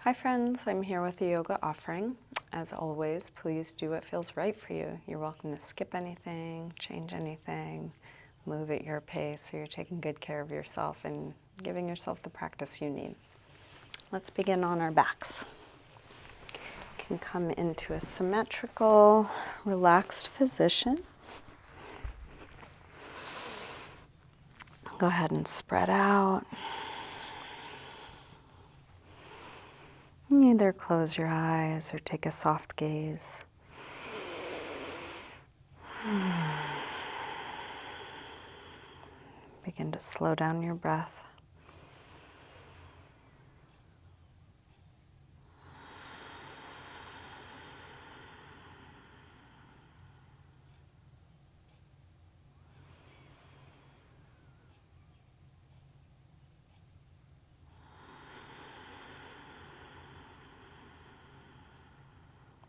Hi friends, I'm here with a yoga offering. As always, please do what feels right for you. You're welcome to skip anything, change anything, move at your pace, so you're taking good care of yourself and giving yourself the practice you need. Let's begin on our backs. You can come into a symmetrical, relaxed position. Go ahead and spread out. Either close your eyes or take a soft gaze. Begin to slow down your breath.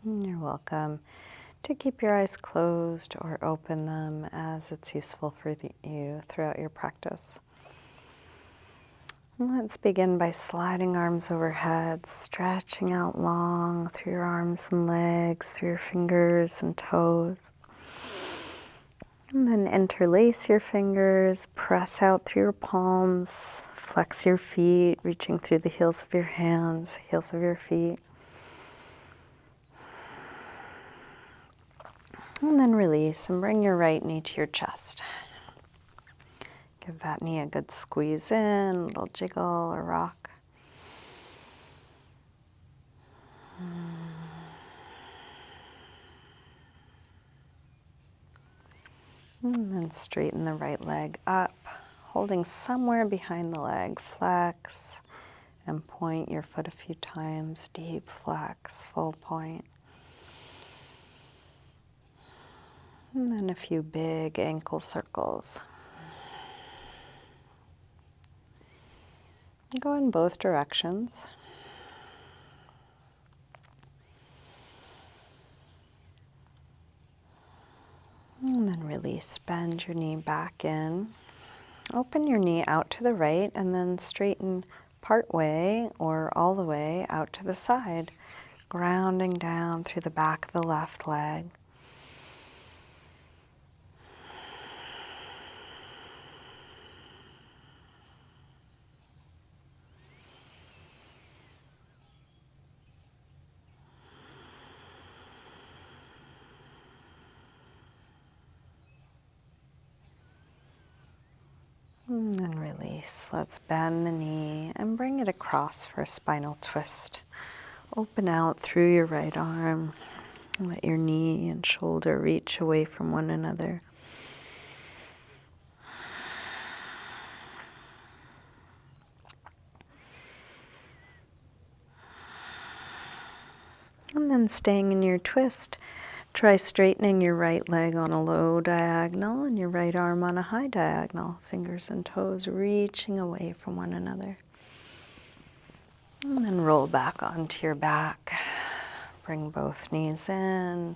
You're welcome to keep your eyes closed or open them as it's useful for you throughout your practice. And let's begin by sliding arms overhead, stretching out long through your arms and legs, through your fingers and toes. And then interlace your fingers, press out through your palms, flex your feet, reaching through the heels of your hands, heels of your feet. And then release and bring your right knee to your chest. Give that knee a good squeeze in, a little jiggle or rock. And then straighten the right leg up, holding somewhere behind the leg. Flex and point your foot a few times. Deep flex, full point. And then a few big ankle circles. Go in both directions. And then release, bend your knee back in. Open your knee out to the right and then straighten part way or all the way out to the side, grounding down through the back of the left leg. And then release. Let's bend the knee and bring it across for a spinal twist. Open out through your right arm. Let your knee and shoulder reach away from one another. And then staying in your twist, try straightening your right leg on a low diagonal and your right arm on a high diagonal. Fingers and toes reaching away from one another. And then roll back onto your back. Bring both knees in.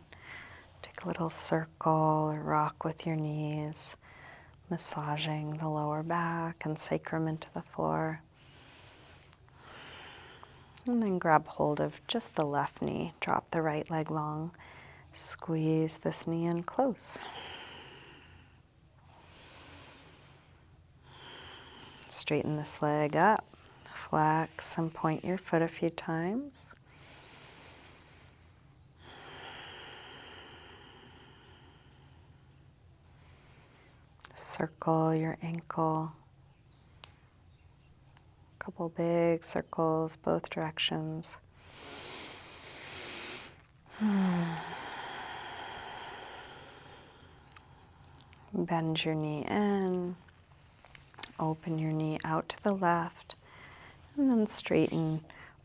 Take a little circle or rock with your knees, massaging the lower back and sacrum into the floor. And then grab hold of just the left knee. Drop the right leg long. Squeeze this knee in close. Straighten this leg up. Flex and point your foot a few times. Circle your ankle. Couple big circles, both directions. Bend your knee in. Open your knee out to the left. And then straighten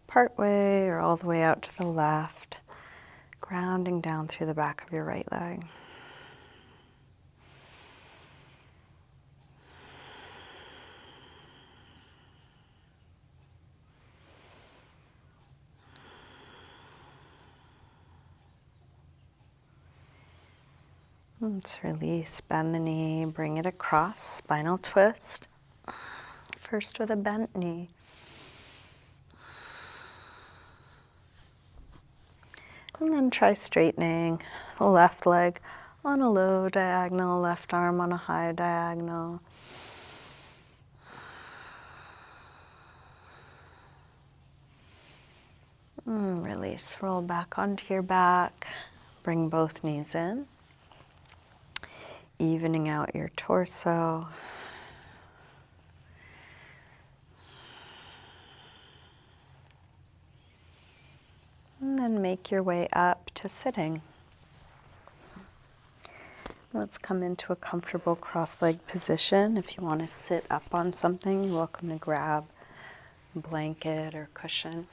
part way or all the way out to the left. Grounding down through the back of your right leg. Let's release, bend the knee, bring it across, spinal twist. First with a bent knee. And then try straightening the left leg on a low diagonal, left arm on a high diagonal. Release, roll back onto your back. Bring both knees in, evening out your torso. And then make your way up to sitting. Let's come into a comfortable cross-legged position. If you want to sit up on something, you're welcome to grab a blanket or cushion.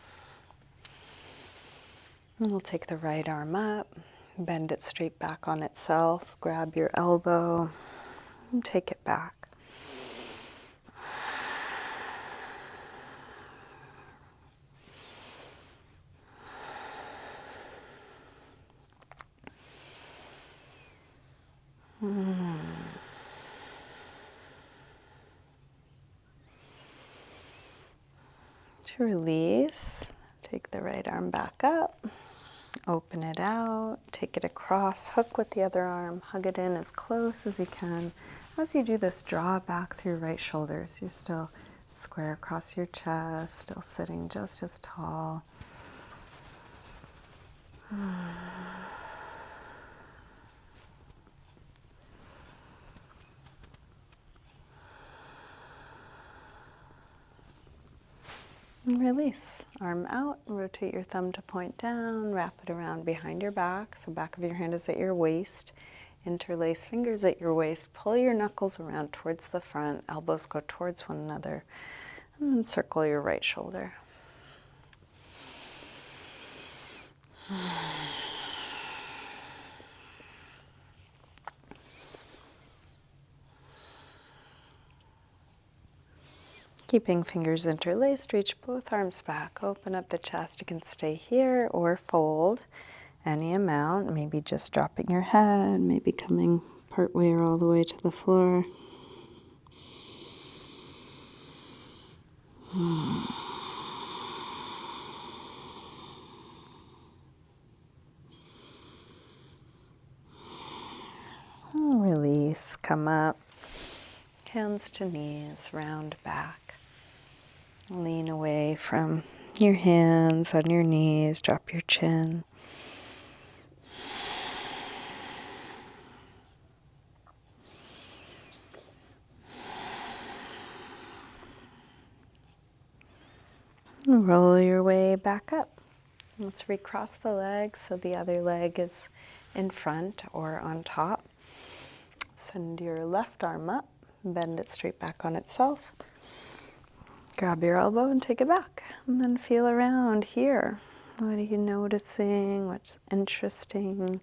And we'll take the right arm up, bend it straight back on itself, grab your elbow, and take it back. To release, take the right arm back up, open it out, take it across, hook with the other arm, hug it in as close as you can. As you do this, draw back through your right shoulders. You're still square across your chest, still sitting just as tall. And release. Arm out, rotate your thumb to point down, wrap it around behind your back. So back of your hand is at your waist. Interlace fingers at your waist. Pull your knuckles around towards the front. Elbows go towards one another. And then circle your right shoulder. Keeping fingers interlaced, reach both arms back. Open up the chest. You can stay here or fold any amount. Maybe just dropping your head, maybe coming part way or all the way to the floor. Release, come up. Hands to knees, round back. Lean away from your hands on your knees, drop your chin. Roll your way back up. Let's recross the legs so the other leg is in front or on top. Send your left arm up, bend it straight back on itself. Grab your elbow and take it back. And then feel around here. What are you noticing? What's interesting?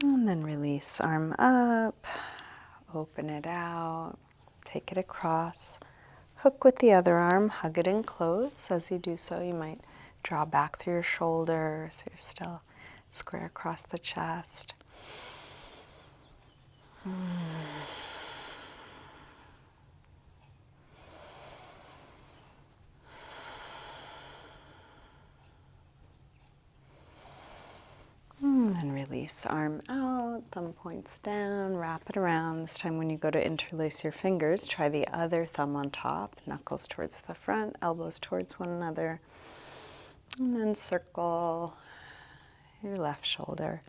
And then release, arm up, open it out, take it across, hook with the other arm, hug it in close. As you do so, you might draw back through your shoulders, so you're still square across the chest. And then release, arm out, thumb points down, wrap it around. This time when you go to interlace your fingers, try the other thumb on top, knuckles towards the front, elbows towards one another. And then circle your left shoulder.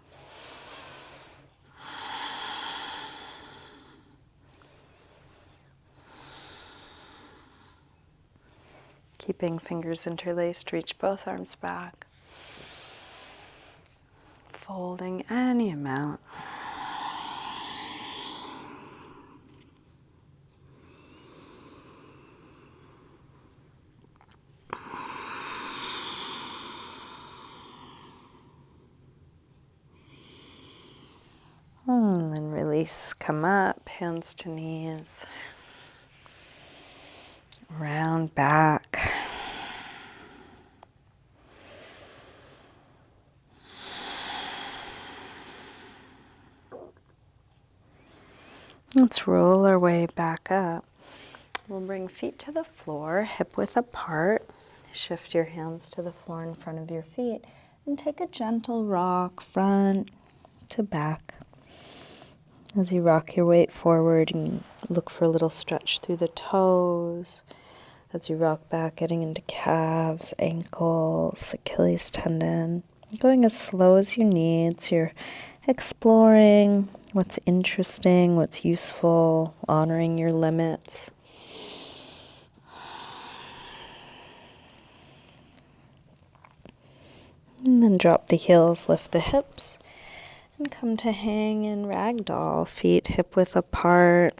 Keeping fingers interlaced, reach both arms back. Folding any amount. And then release, come up, hands to knees. Round back. Let's roll our way back up. We'll bring feet to the floor, hip width apart. Shift your hands to the floor in front of your feet and take a gentle rock front to back. As you rock your weight forward and look for a little stretch through the toes. As you rock back, getting into calves, ankles, Achilles tendon. Going as slow as you need, so you're exploring what's interesting, what's useful, honoring your limits. And then drop the heels, lift the hips, and come to hang in ragdoll. Feet hip width apart,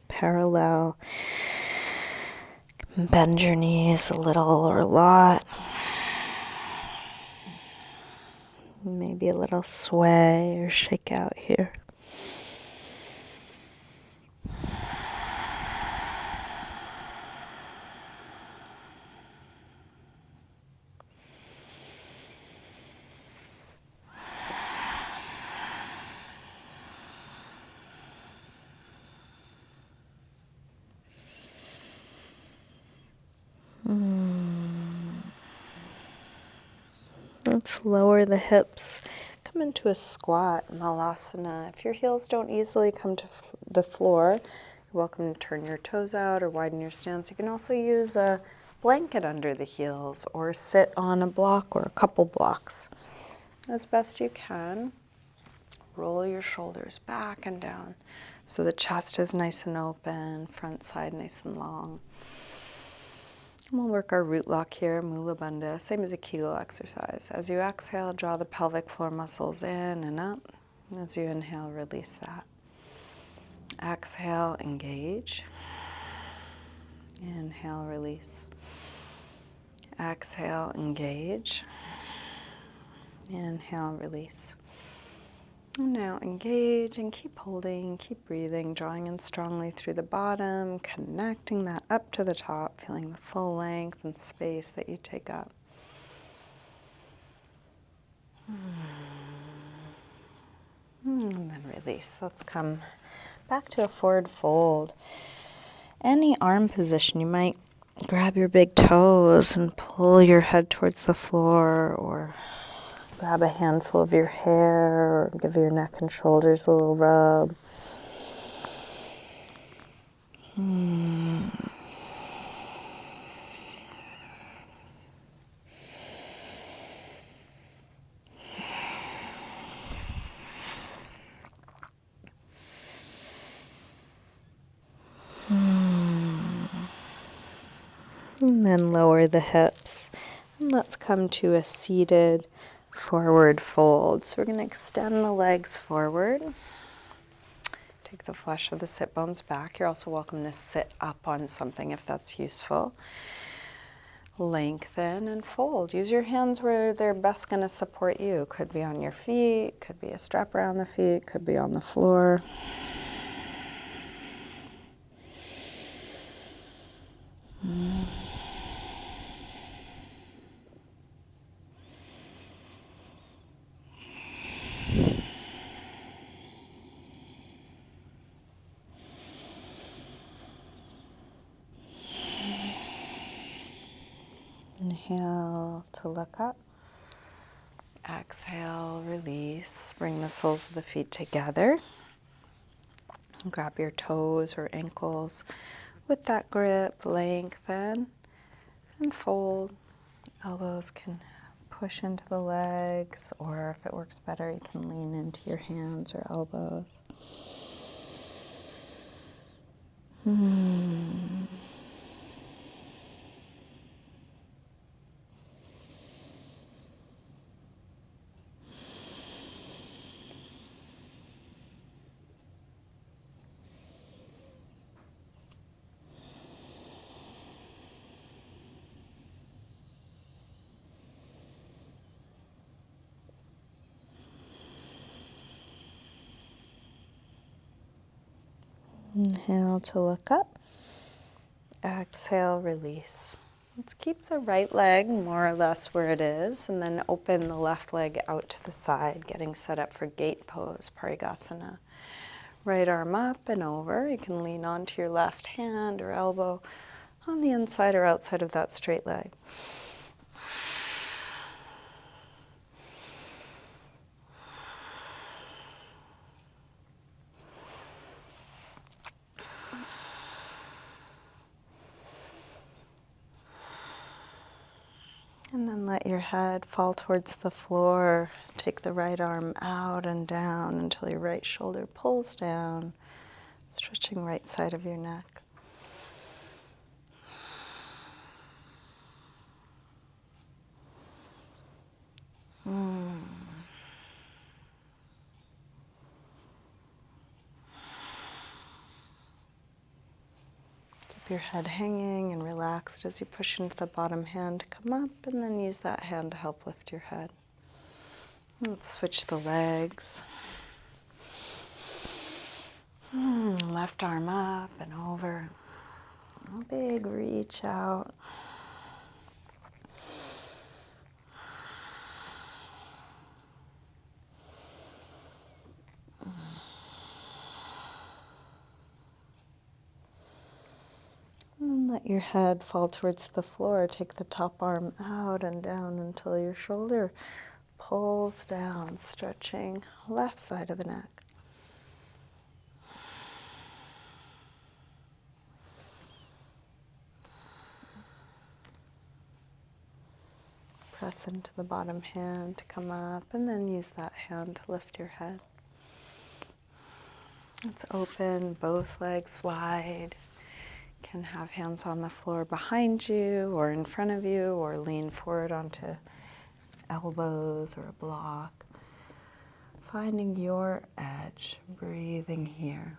parallel. Bend your knees a little or a lot. Maybe a little sway or shake out here. Let's lower the hips. Come into a squat, malasana. If your heels don't easily come to the floor, you're welcome to turn your toes out or widen your stance. You can also use a blanket under the heels or sit on a block or a couple blocks. As best you can, roll your shoulders back and down so the chest is nice and open, front side nice and long. And we'll work our root lock here, Mula Bandha, same as a Kegel exercise. As you exhale, draw the pelvic floor muscles in and up. As you inhale, release that. Exhale, engage. Inhale, release. Exhale, engage. Inhale, release. And now engage and keep holding, keep breathing, drawing in strongly through the bottom, connecting that up to the top, feeling the full length and space that you take up. And then release. Let's come back to a forward fold. Any arm position, you might grab your big toes and pull your head towards the floor, or grab a handful of your hair, or give your neck and shoulders a little rub. And then lower the hips. And let's come to a seated forward fold. So we're going to extend the legs forward. Take the flesh of the sit bones back. You're also welcome to sit up on something if that's useful. Lengthen and fold. Use your hands where they're best going to support you. Could be on your feet, could be a strap around the feet, could be on the floor. Inhale to look up. Exhale, release. Bring the soles of the feet together. Grab your toes or ankles with that grip. Lengthen and fold. Elbows can push into the legs, or if it works better, you can lean into your hands or elbows. Inhale to look up. Exhale, release. Let's keep the right leg more or less where it is, and then open the left leg out to the side, getting set up for gate pose, Parigasana. Right arm up and over. You can lean onto your left hand or elbow on the inside or outside of that straight leg. And then let your head fall towards the floor. Take the right arm out and down until your right shoulder pulls down, stretching right side of your neck. Keep your head hanging and relaxed as you push into the bottom hand to come up, and then use that hand to help lift your head. Let's switch the legs. Left arm up and over. A big reach out. And let your head fall towards the floor. Take the top arm out and down until your shoulder pulls down, stretching left side of the neck. Press into the bottom hand to come up, and then use that hand to lift your head. Let's open both legs wide. You can have hands on the floor behind you or in front of you, or lean forward onto elbows or a block. Finding your edge, breathing here.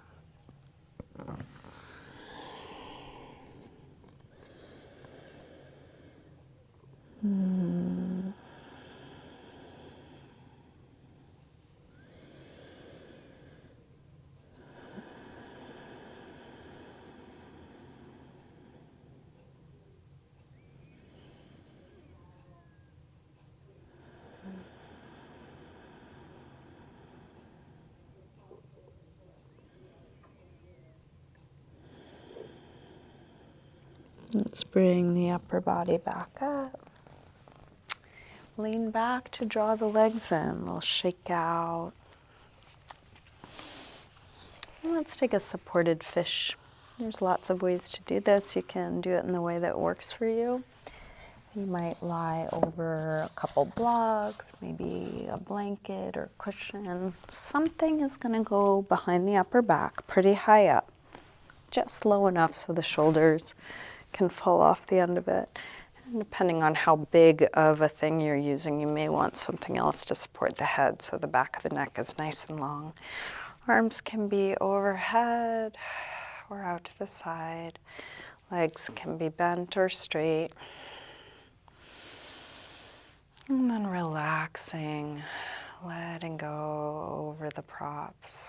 Let's bring the upper body back up. Lean back to draw the legs in. A little shake out. And let's take a supported fish. There's lots of ways to do this. You can do it in the way that works for you. You might lie over a couple blocks, maybe a blanket or cushion. Something is going to go behind the upper back, pretty high up, just low enough so the shoulders can fall off the end of it. And depending on how big of a thing you're using, you may want something else to support the head so the back of the neck is nice and long. Arms can be overhead or out to the side. Legs can be bent or straight. And then relaxing, letting go over the props.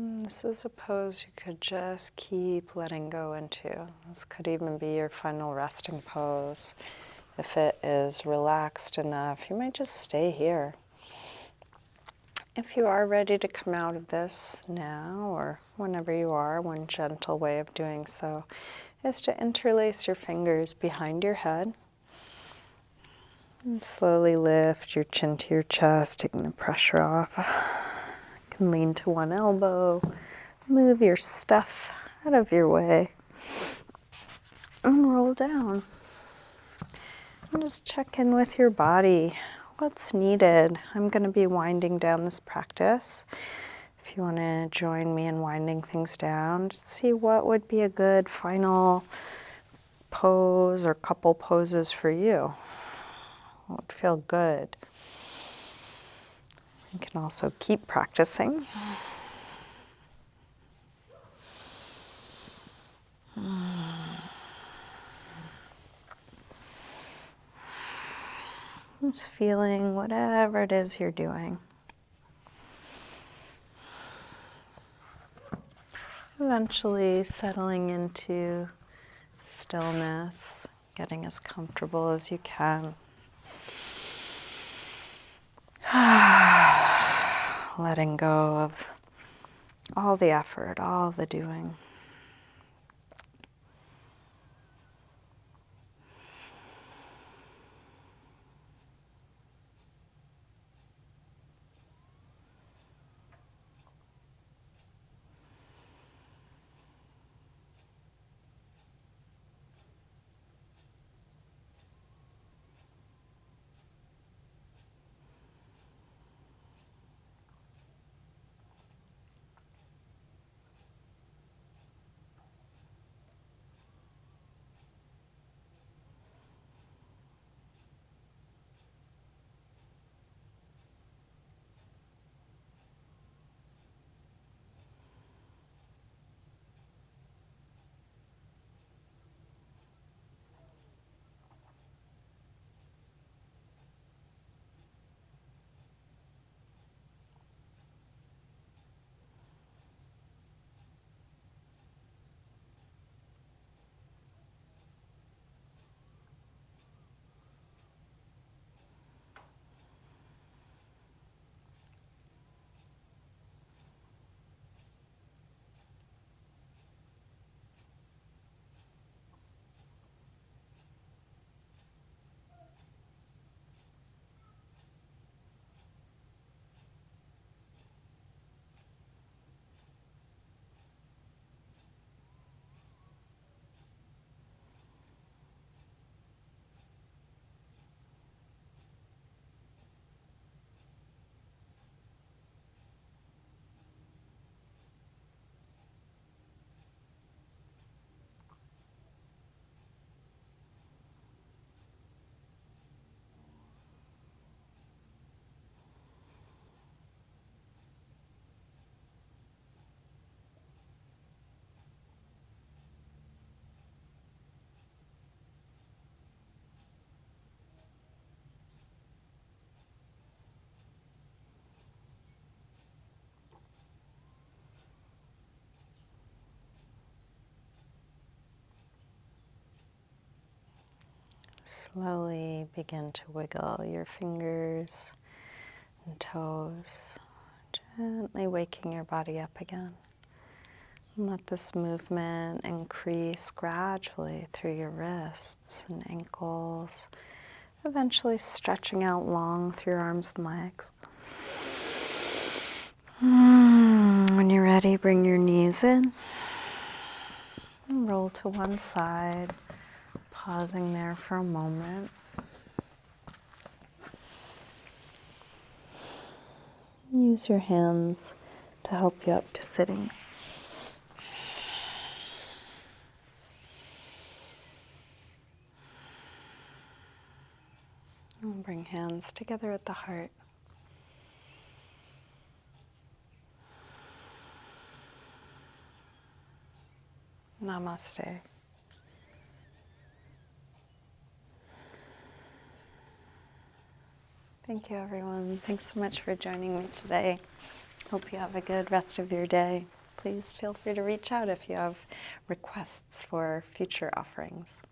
This is a pose you could just keep letting go into. This could even be your final resting pose. If it is relaxed enough, you might just stay here. If you are ready to come out of this now or whenever you are, one gentle way of doing so is to interlace your fingers behind your head. And slowly lift your chin to your chest, taking the pressure off. You can lean to one elbow, move your stuff out of your way, and roll down. And just check in with your body. What's needed? I'm going to be winding down this practice. If you want to join me in winding things down, just see what would be a good final pose or couple poses for you. What would feel good? You can also keep practicing. Just feeling whatever it is you're doing. Eventually settling into stillness, getting as comfortable as you can. Letting go of all the effort, all the doing. Slowly begin to wiggle your fingers and toes, gently waking your body up again. And let this movement increase gradually through your wrists and ankles, eventually stretching out long through your arms and legs. When you're ready, bring your knees in and roll to one side, pausing there for a moment. Use your hands to help you up to sitting. And bring hands together at the heart. Namaste. Thank you, everyone. Thanks so much for joining me today. Hope you have a good rest of your day. Please feel free to reach out if you have requests for future offerings.